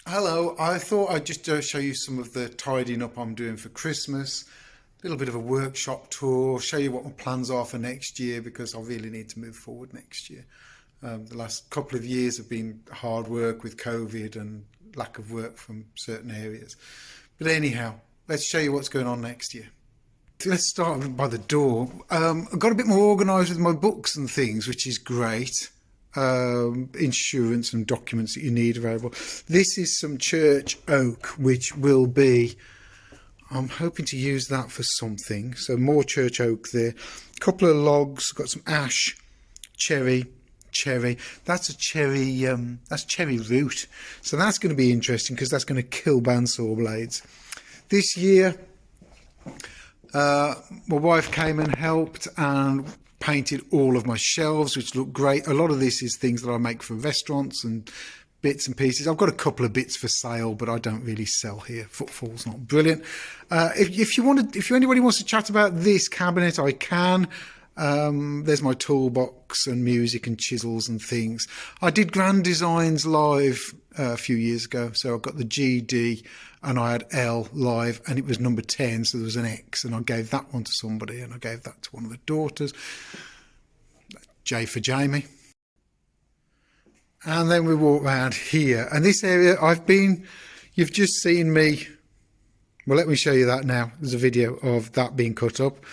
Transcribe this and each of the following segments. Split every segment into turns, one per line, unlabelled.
Hello, I thought I'd just show you some of the tidying up I'm doing for Christmas. A little bit of a workshop tour, show you what my plans are for next year because I really need to move forward next year. The last couple of years have been hard work with COVID and lack of work from certain areas. But anyhow, let's show you what's going on next year. Let's start by the door. I've got a bit more organised with my books and things, which is great. Insurance and documents that you need available. This is some church oak, which will be, I'm hoping to use that for something. So more church oak there. A couple of logs, got some ash, cherry. That's a cherry, that's cherry root. So that's going to be interesting because that's going to kill bandsaw blades. This year, my wife came and helped and painted all of my shelves, which look great. A lot of this is things that I make for restaurants and bits and pieces. I've got a couple of bits for sale, but I don't really sell here. Footfall's not brilliant. If anybody wants to chat about this cabinet, I can. There's my toolbox and music and chisels and things. I did Grand Designs live a few years ago, so I got the GD and I had L live, and it was number 10, so there was an X, and I gave that one to somebody, and I gave that to one of the daughters. J for Jamie. And then we walk around here, and this area you've just seen me, well, let me show you that now. There's a video of that being cut up.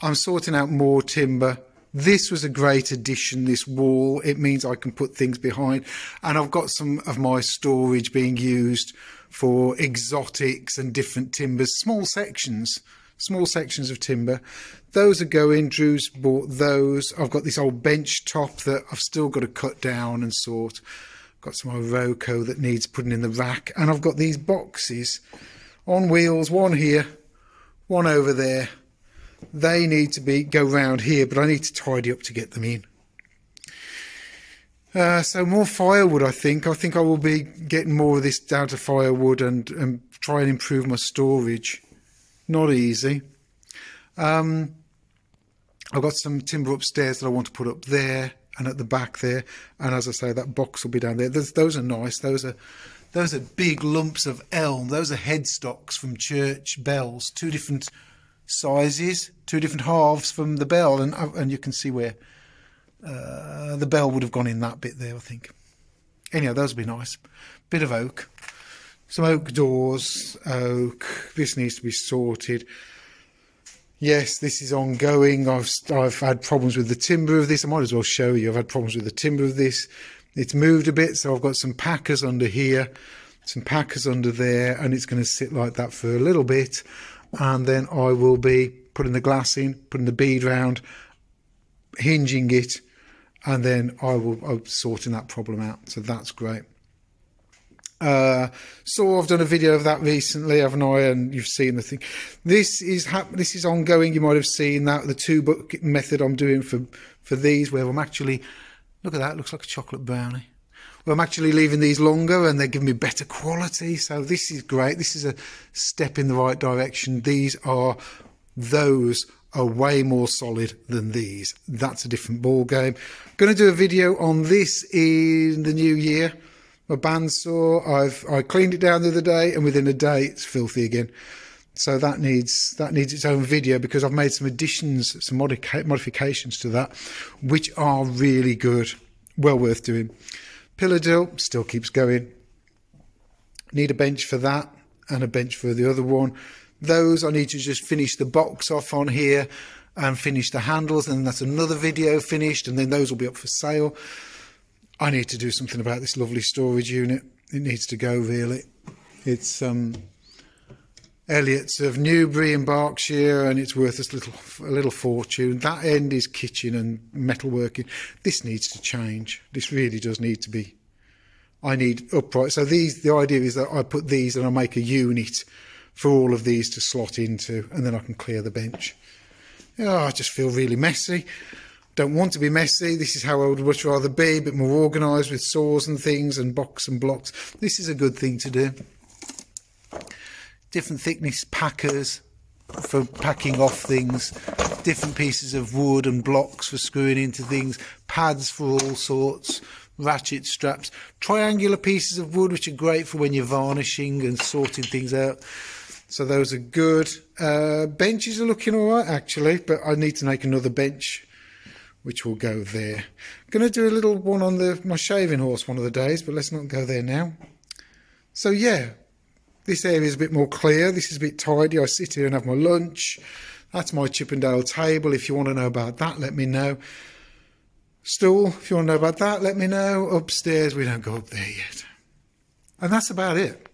I'm sorting out more timber. This was a great addition, this wall. It means I can put things behind, and I've got some of my storage being used for exotics and different timbers, small sections of timber. Those are going. Drew's bought those. I've got this old bench top that I've still got to cut down and sort. Got some Iroko that needs putting in the rack, and I've got these boxes on wheels, one here, one over there. They need to go round here, but I need to tidy up to get them in. So more firewood, I think. I think I will be getting more of this down to firewood and try and improve my storage. Not easy. I've got some timber upstairs that I want to put up there and at the back there. And as I say, that box will be down there. Those are nice. Those are big lumps of elm. Those are headstocks from church bells. Two different sizes, two different halves from the bell, and you can see where the bell would have gone in that bit there, I think. Anyhow, those would be nice. Bit of oak, some oak doors, oak. This needs to be sorted. Yes, this is ongoing. I've had problems with the timber of this. I might as well show you. I've had problems with the timber of this. It's moved a bit, so I've got some packers under here, some packers under there, and it's going to sit like that for a little bit. And then I will be putting the glass in, putting the bead round, hinging it, and then I'm sorting that problem out. So that's great. So I've done a video of that recently, haven't I? And you've seen the thing. This is ongoing. You might have seen that, the 2-bucket method I'm doing for these, where I'm actually, look at that, it looks like a chocolate brownie. Well, I'm actually leaving these longer and they're giving me better quality. So this is great. This is a step in the right direction. Those are way more solid than these. That's a different ball game. Going to do a video on this in the new year. My bandsaw, I cleaned it down the other day, and within a day it's filthy again. So that needs its own video because I've made some additions, some modifications to that, which are really good. Well worth doing. Pillar drill still keeps going. Need a bench for that and a bench for the other one. Those I need to just finish the box off on here and finish the handles, and that's another video finished, and then those will be up for sale. I need to do something about this lovely storage unit. It needs to go, really. It's Elliott's of Newbury in Berkshire, and it's worth a little fortune. That end is kitchen and metalworking. This needs to change. This really does need to be. I need upright. So the idea is that I put these and I make a unit for all of these to slot into, and then I can clear the bench. I just feel really messy. Don't want to be messy. This is how I would much rather be, a bit more organised with saws and things and box and blocks. This is a good thing to do. Different thickness packers for packing off things, different pieces of wood and blocks for screwing into things, pads for all sorts, ratchet straps, triangular pieces of wood, which are great for when you're varnishing and sorting things out. So those are good. Benches are looking all right, actually, but I need to make another bench, which will go there. I'm going to do a little one on my shaving horse one of the days, but let's not go there now. So yeah, this area is a bit more clear. This is a bit tidy. I sit here and have my lunch. That's my Chippendale table. If you want to know about that, let me know. Stool, if you want to know about that, let me know. Upstairs, we don't go up there yet. And that's about it.